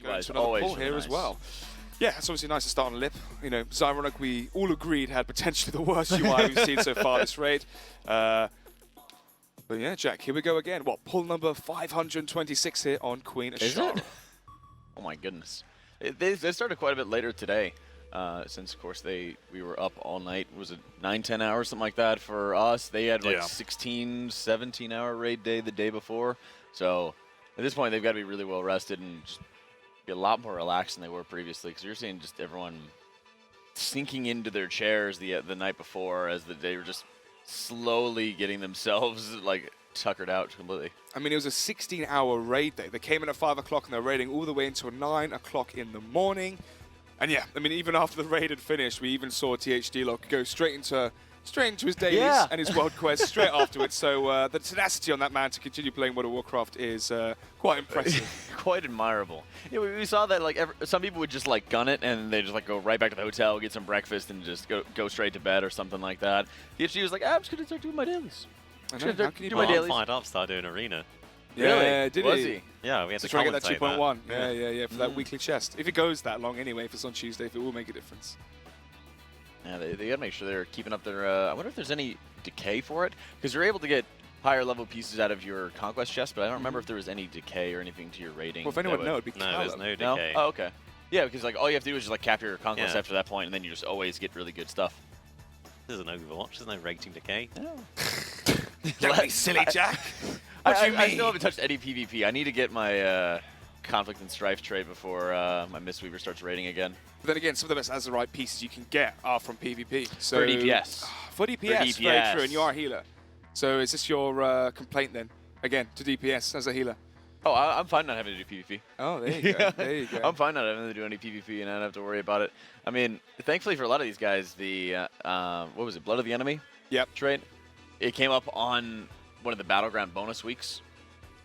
going to another pull here as well. Yeah, it's obviously nice to start on Lip. You know, dazar'alor, we all agreed, had potentially the worst UI we've seen so far this raid. But yeah, Jack, here we go again. What, pull number 526 here on Queen Azshara. Is it? Oh my goodness. They started quite a bit later today, since of course we were up all night. Was it 9-10 hours, something like that for us? They had like 16-17 hour raid day the day before. So at this point, they've got to be really well rested and just be a lot more relaxed than they were previously, because you're seeing just everyone sinking into their chairs the night before as they were just slowly getting themselves like tuckered out completely. I mean, it was a 16-hour raid day. They came in at 5 o'clock and they're raiding all the way until 9 o'clock in the morning. And yeah, I mean, even after the raid had finished, we even saw dazar'alor go straight into his dailies and his world quest straight afterwards. So the tenacity on that man to continue playing World of Warcraft is quite impressive. Quite admirable. Yeah, we saw that like some people would just like gun it and they just like go right back to the hotel, get some breakfast, and just go straight to bed or something like that. He was like, I'm just gonna start doing my dailies. I know, how can you do my dailies? Fired up, started doing arena. Yeah, really? did he? Yeah, we had to try to get that commentate 2.1. Yeah, for that weekly chest. If it goes that long anyway, if it's on Tuesday, if it will make a difference. Yeah, they got to make sure they're keeping up their... I wonder if there's any decay for it, because you're able to get higher level pieces out of your conquest chest, but I don't remember if there was any decay or anything to your rating. Well, if anyone knows, it'd be No, there's no decay. Oh, okay. Yeah, because like all you have to do is just like capture your conquest after that point, and then you just always get really good stuff. There's an Overwatch, there's no rating decay. No. Don't be silly, Jack. I still haven't touched any PvP. I need to get my Conflict and Strife trade before my Mistweaver starts raiding again. But then again, some of the best Azerite pieces you can get are from PvP. So For DPS. For DPS, very true, and you are a healer. So is this your complaint then, again, to DPS as a healer? Oh, I'm fine not having to do PvP. Oh, there you go. There you go. I'm fine not having to do any PvP and I don't have to worry about it. I mean, thankfully for a lot of these guys, the, what was it, Blood of the Enemy? Yep. Trade. It came up on one of the Battleground bonus weeks.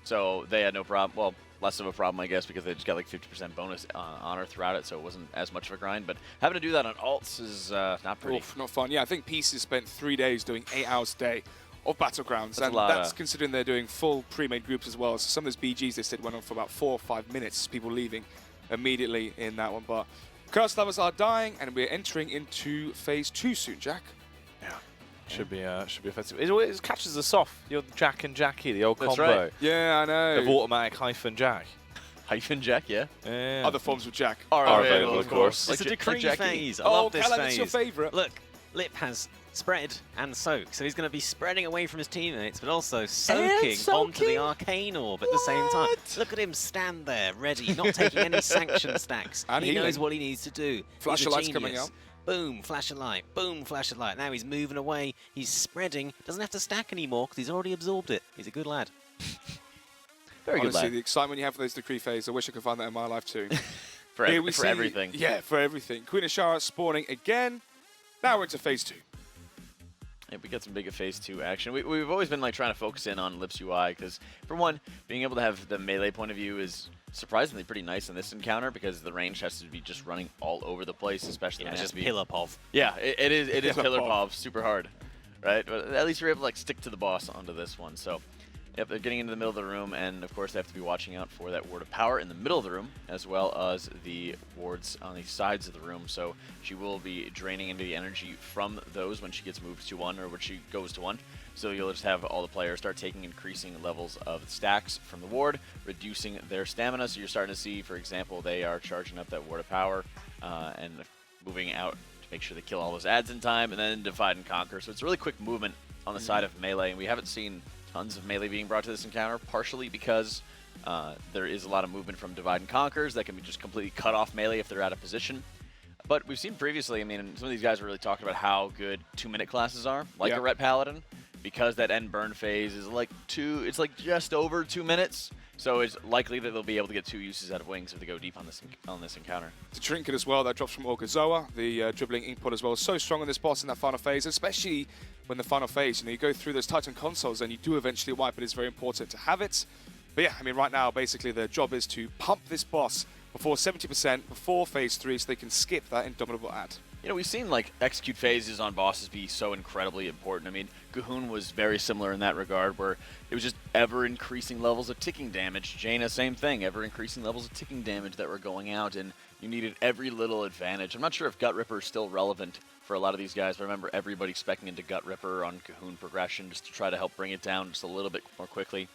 So they had no problem. Well, less of a problem, I guess, because they just got like 50% bonus honor throughout it, so it wasn't as much of a grind. But having to do that on alts is not pretty. Oof, not fun. Yeah, I think Pieces spent 3 days doing 8 hours a day of Battlegrounds, and that's considering they're doing full pre-made groups as well. So some of those BGs they said went on for about 4 or 5 minutes, people leaving immediately in that one. But Curse Lovers are dying, and we're entering into Phase 2 soon, Jack. Yeah. Should be effective. It catches us off. You're Jack and Jackie, the old combo. Right. Yeah, I know. Of automatic hyphen Jack. Hyphen Jack, yeah. Other forms of Jack are available, of course. It's a decree phase. I Oh, love this Callum, phase. it's your favourite. Look, Lip has spread and soak, so he's going to be spreading away from his teammates, but also soaking onto the arcane orb at the same time. Look at him stand there, ready, not taking any sanction stacks. And he healing. knows what he needs to do. Flash He's of a light's coming genius. out. Boom, flash of light. Boom, flash of light. Now he's moving away. He's spreading. Doesn't have to stack anymore because he's already absorbed it. He's a good lad. Very good Honestly, lad. the excitement you have for those decree phases, I wish I could find that in my life too. For Here we see, everything. Yeah, for everything. Queen Azshara spawning again. Now we're into Phase 2. Yeah, we got some big Phase 2 action. We've always been like trying to focus in on Lip's UI because, for one, being able to have the melee point of view is surprisingly pretty nice in this encounter because the range has to be just running all over the place, especially when it has just to be pillar pov. Yeah, it is pillar pov. pov, super hard, right? But at least you're able to like stick to the boss onto this one. So, yep, they're getting into the middle of the room, and of course they have to be watching out for that ward of power in the middle of the room, as well as the wards on the sides of the room. So she will be draining into the energy from those when she gets moved to 1 or when she goes to 1. So you'll just have all the players start taking increasing levels of stacks from the ward, reducing their stamina. So you're starting to see, for example, they are charging up that ward of power and moving out to make sure they kill all those adds in time, and then divide and conquer. So it's a really quick movement on the side of melee, and we haven't seen tons of melee being brought to this encounter, partially because there is a lot of movement from divide and conquers that can be just completely cut off melee if they're out of position. But we've seen previously, I mean, some of these guys are really talking about how good 2-minute classes are, like a Ret Paladin, because that end burn phase is like it's like just over 2 minutes. So it's likely that they'll be able to get 2 uses out of wings if they go deep on this encounter. The trinket as well, that drops from Orgazoa, the dribbling ink pod as well, is so strong on this boss in that final phase, especially when the final phase, you go through those Titan consoles and you do eventually wipe it. It's very important to have it. But yeah, I mean, right now, basically, the job is to pump this boss before 70%, before phase 3, so they can skip that indomitable ad. you know, we've seen like execute phases on bosses be so incredibly important. I mean, Gahun was very similar in that regard, where it was just ever-increasing levels of ticking damage. Jaina, same thing, ever-increasing levels of ticking damage that were going out, and you needed every little advantage. I'm not sure if Gut Ripper is still relevant for a lot of these guys, but I remember everybody expecting into Gut Ripper on Gahun progression just to try to help bring it down just a little bit more quickly.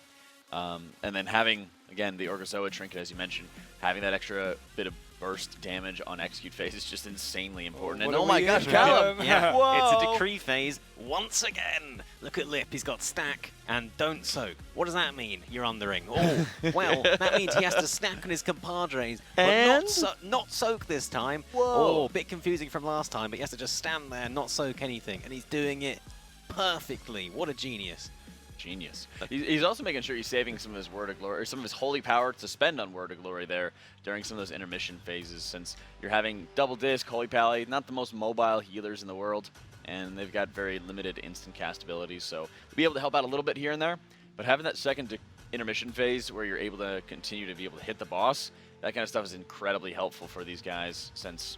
And then having, again, the Orgozoa trinket, as you mentioned, having that extra bit of burst damage on execute phase is just insanely important. And oh my gosh, Callum! Yeah, Whoa. it's a decree phase once again. Look at Lip, he's got stack and don't soak. What does that mean? You're undering. Oh, well, that means he has to stack on his compadres, but not soak this time. Whoa. Oh, a bit confusing from last time, but he has to just stand there and not soak anything, and he's doing it perfectly. What a genius. Genius. He's also making sure he's saving some of his Word of Glory, or some of his holy power to spend on Word of Glory there during some of those intermission phases, since you're having double disc, holy pally, not the most mobile healers in the world, and they've got very limited instant cast abilities, so to be able to help out a little bit here and there, but having that second intermission phase where you're able to continue to be able to hit the boss, that kind of stuff is incredibly helpful for these guys, since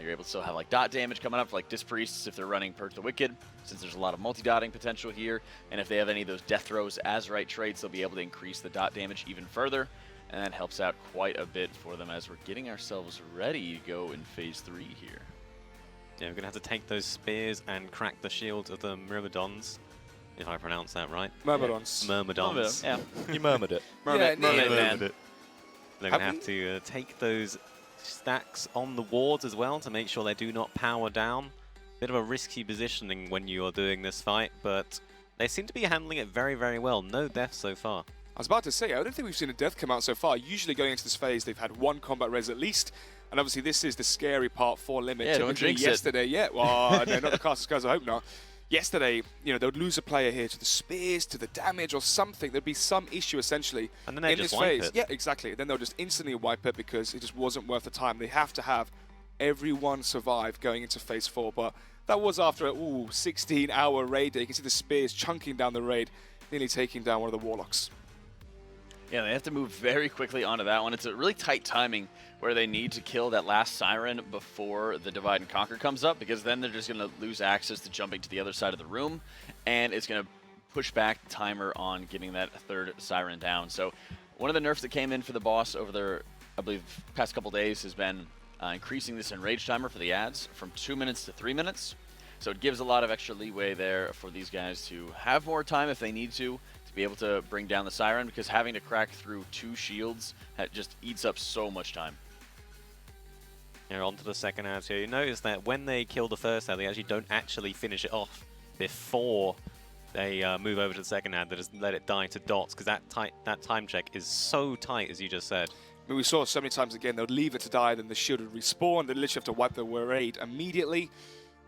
you're able to still have like dot damage coming up for like Disc Priests if they're running Perk the Wicked, since there's a lot of multi-dotting potential here. And if they have any of those Death Throws Azerite traits, they'll be able to increase the dot damage even further. And that helps out quite a bit for them as we're getting ourselves ready to go in Phase 3 here. Yeah, we're going to have to take those spears and crack the shields of the Myrmidons, if I pronounce that right. Myrmidons. Myrmidons. Yeah. You murmured it. Mermaid Man. They're going to have to take those stacks on the wards as well to make sure they do not power down. Bit of a risky positioning when you are doing this fight, but they seem to be handling it very, very well. No deaths so far. I was about to say, I don't think we've seen a death come out so far. Usually going into this phase, they've had one combat res at least, and obviously this is the scary part for Limit. Yeah, don't jinx it. Yesterday, yeah, well, no, not the casters guys, I hope not. Yesterday, you know, they would lose a player here to the spears, to the damage or something. There'd be some issue essentially and then they in just this wipe phase. it. Yeah, exactly. Then they'll just instantly wipe it because it just wasn't worth the time. They have to have everyone survive going into phase 4, but that was after a 16-hour raid day. You can see the spears chunking down the raid, nearly taking down one of the Warlocks. Yeah, they have to move very quickly onto that one. It's a really tight timing where they need to kill that last Siren before the Divide and Conquer comes up, because then they're just going to lose access to jumping to the other side of the room, and it's going to push back the timer on getting that third Siren down. So one of the nerfs that came in for the boss over the, I believe, past couple days has been increasing this enrage timer for the ads from 2 minutes to 3 minutes. So it gives a lot of extra leeway there for these guys to have more time if they need to be able to bring down the Siren, because having to crack through 2 shields just eats up so much time. Yeah, on to the second ad here. You notice that when they kill the first ad, they actually don't actually finish it off before they move over to the second ad. They just let it die to dots, because that time check is so tight, as you just said. I mean, we saw so many times again, they would leave it to die, then the shield would respawn, they'd literally have to wipe the raid immediately.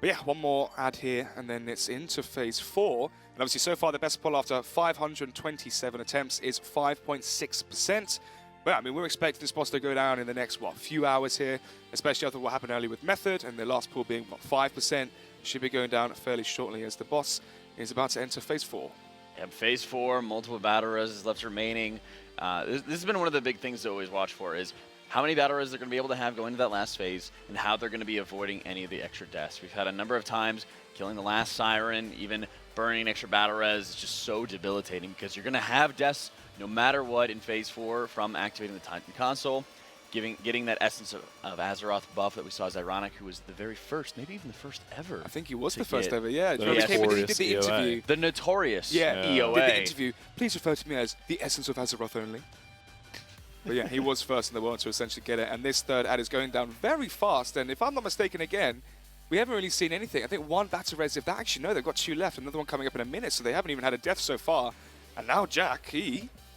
But yeah, one more ad here, and then it's into phase 4. And obviously, so far, the best pull after 527 attempts is 5.6%. But I mean, we're expecting this boss to go down in the next, few hours here, especially after what happened earlier with Method, and the last pull being, 5%. Should be going down fairly shortly as the boss is about to enter phase 4. Yep, phase 4, multiple battle reses left remaining. This has been one of the big things to always watch for, is how many battle reses they're going to be able to have going into that last phase, and how they're going to be avoiding any of the extra deaths. We've had a number of times killing the last Siren, even burning an extra battle res is just so debilitating, because you're going to have deaths no matter what in phase 4 from activating the Titan console, getting that essence of Azeroth buff that we saw as Ironic, who was the very first, maybe even the first ever. I think he was the first ever, yeah. The He came in, he did the notorious interview. The notorious Yeah, EOA. did the interview. Please refer to me as the essence of Azeroth only. But yeah, he was first in the world to essentially get it. And this third ad is going down very fast. And if I'm not mistaken again, we haven't really seen anything. I think one battle res, if that actually, no, they've got 2 left. Another one coming up in a minute. So they haven't even had a death so far. And now Jack,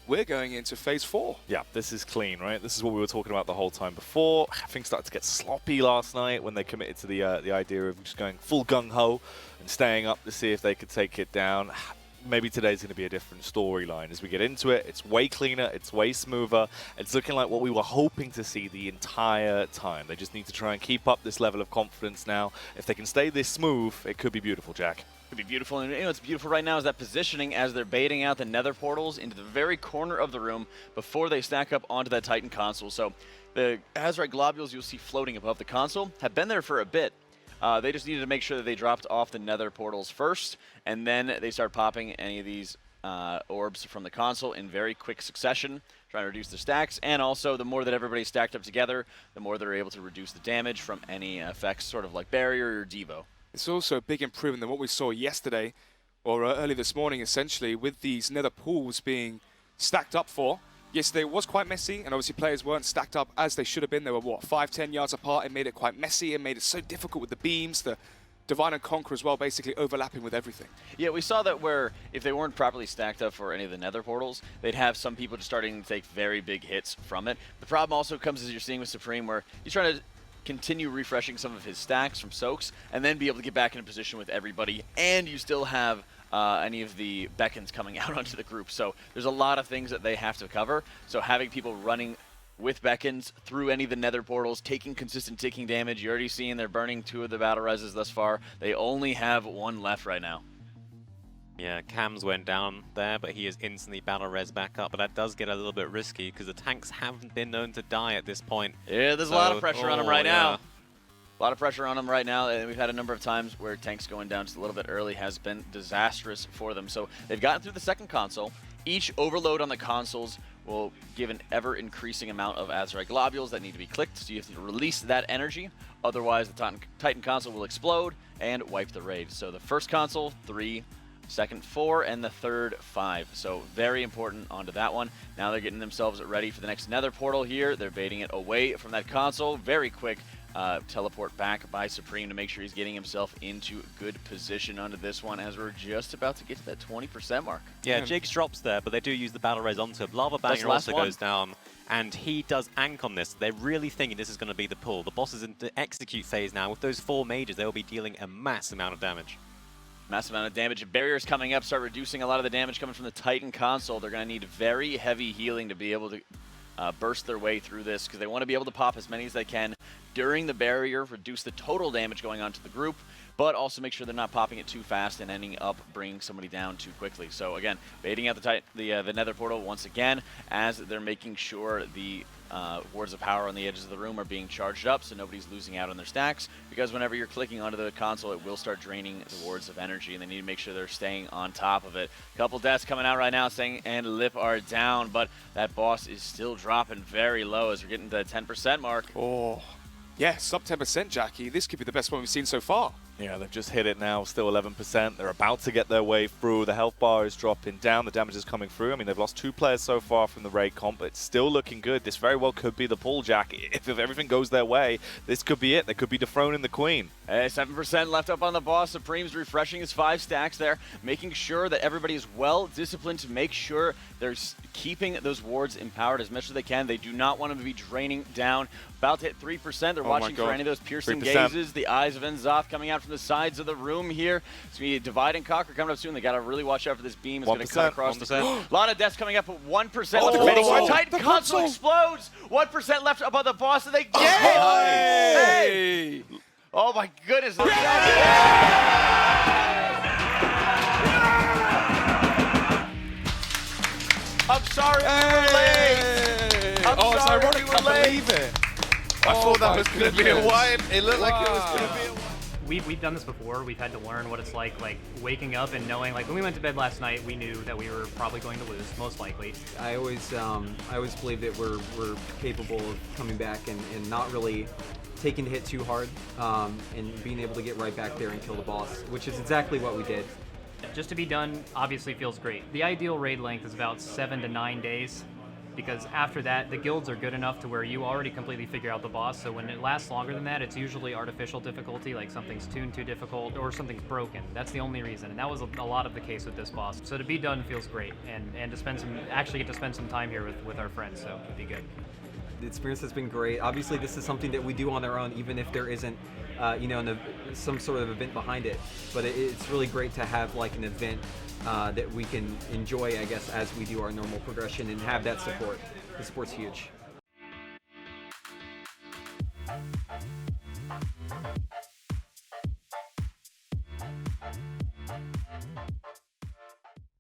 we're going into phase 4. Yeah, this is clean, right? This is what we were talking about the whole time before. Things started to get sloppy last night when they committed to the idea of just going full gung-ho and staying up to see if they could take it down. Maybe today's going to be a different storyline. As we get into it, it's way cleaner, it's way smoother. It's looking like what we were hoping to see the entire time. They just need to try and keep up this level of confidence now. If they can stay this smooth, it could be beautiful, Jack. Could be beautiful, and what's beautiful right now is that positioning as they're baiting out the nether portals into the very corner of the room before they stack up onto that Titan console. So the Azerite globules you'll see floating above the console have been there for a bit, They just needed to make sure that they dropped off the nether portals first, and then they start popping any of these orbs from the console in very quick succession, trying to reduce the stacks, and also the more that everybody's stacked up together, the more they're able to reduce the damage from any effects, sort of like Barrier or Devo. It's also a big improvement than what we saw yesterday, or early this morning, essentially, with these nether pools being stacked up for. Yesterday it was quite messy, and obviously players weren't stacked up as they should have been. They were, what, 5-10 yards apart. It made it quite messy. It made it so difficult with the beams, the Divine and Conquer as well, basically overlapping with everything. Yeah, we saw that where if they weren't properly stacked up for any of the nether portals, they'd have some people just starting to take very big hits from it. The problem also comes as you're seeing with Supreme, where he's trying to continue refreshing some of his stacks from soaks, and then be able to get back in a position with everybody, and you still have any of the beacons coming out onto the group. So there's a lot of things that they have to cover. So having people running with beacons through any of the nether portals, taking consistent ticking damage. You're already seeing they're burning 2 of the battle reses thus far. They only have 1 left right now. Yeah, Cams went down there, but he is instantly battle res back up. But that does get a little bit risky because the tanks haven't been known to die at this point. Yeah, there's a lot of pressure on him right now. A lot of pressure on them right now, and we've had a number of times where tanks going down just a little bit early has been disastrous for them. So they've gotten through the second console. Each overload on the consoles will give an ever-increasing amount of Azerite globules that need to be clicked, so you have to release that energy. Otherwise, the Titan console will explode and wipe the raid. So the first console, 3, second 4, and the third 5. So very important onto that one. Now they're getting themselves ready for the next nether portal here. They're baiting it away from that console. Very quick teleport back by Supreme to make sure he's getting himself into good position onto this one as we're just about to get to that 20% mark. Yeah, Jigs drops there, but they do use the battle res onto him. Lava Banger also goes down, and he does ank on this. They're really thinking this is going to be the pull. The boss is in the execute phase now. With those 4 mages, they will be dealing a mass amount of damage. Massive amount of damage. Barriers coming up, start reducing a lot of the damage coming from the Titan console. They're going to need very heavy healing to be able to burst their way through this, because they want to be able to pop as many as they can during the barrier, reduce the total damage going on to the group, but also make sure they're not popping it too fast and ending up bringing somebody down too quickly. So again, baiting out the nether portal once again as they're making sure the wards of power on the edges of the room are being charged up so nobody's losing out on their stacks, because whenever you're clicking onto the console, it will start draining the wards of energy, and they need to make sure they're staying on top of it. Couple deaths coming out right now, saying and Lip are down, but that boss is still dropping very low as we're getting to the 10% mark. Oh, yeah, sub 10%, Jackie. This could be the best one we've seen so far. Yeah, they've just hit it now, still 11%. They're about to get their way through. The health bar is dropping down. The damage is coming through. I mean, they've lost 2 players so far from the raid comp, but it's still looking good. This very well could be the pull, Jack. If everything goes their way, this could be it. They could be dethroning the Queen. 7% left up on the boss. Supreme's refreshing his 5 stacks there, making sure that everybody is well disciplined to make sure they're keeping those wards empowered as much as they can. They do not want them to be draining down. About to hit 3%. They're watching for any of those piercing 3%. gazes. The eyes of Enzoth coming out from the sides of the room here. It's going to be a Divide and Conquer coming up soon. They got to really watch out for this beam. It's going to cut across the room. A lot of deaths coming up, but 1% left remaining. Oh, Titan console explodes. 1% left up on the boss, and they get it. Hey! Oh my goodness. I'm sorry we were late. I'm it's sorry ironic. we were late. Believe it. I thought that was going to be a wipe. It looked like it was going to be a wipe. We've done this before. We've had to learn what it's like waking up and knowing, like when we went to bed last night, we knew that we were probably going to lose, most likely. I always believe that we're capable of coming back and not really taking the hit too hard, and being able to get right back there and kill the boss, which is exactly what we did. Just to be done obviously feels great. The ideal raid length is about 7 to 9 days, because after that, the guilds are good enough to where you already completely figure out the boss, so when it lasts longer than that, it's usually artificial difficulty, like something's tuned too difficult or something's broken. That's the only reason, and that was a lot of the case with this boss. So to be done feels great, and to spend get to spend some time here with our friends, so it'd be good. The experience has been great. Obviously, this is something that we do on our own, even if there isn't, some sort of event behind it. But it's really great to have like an event that we can enjoy, I guess, as we do our normal progression and have that support. The support's huge.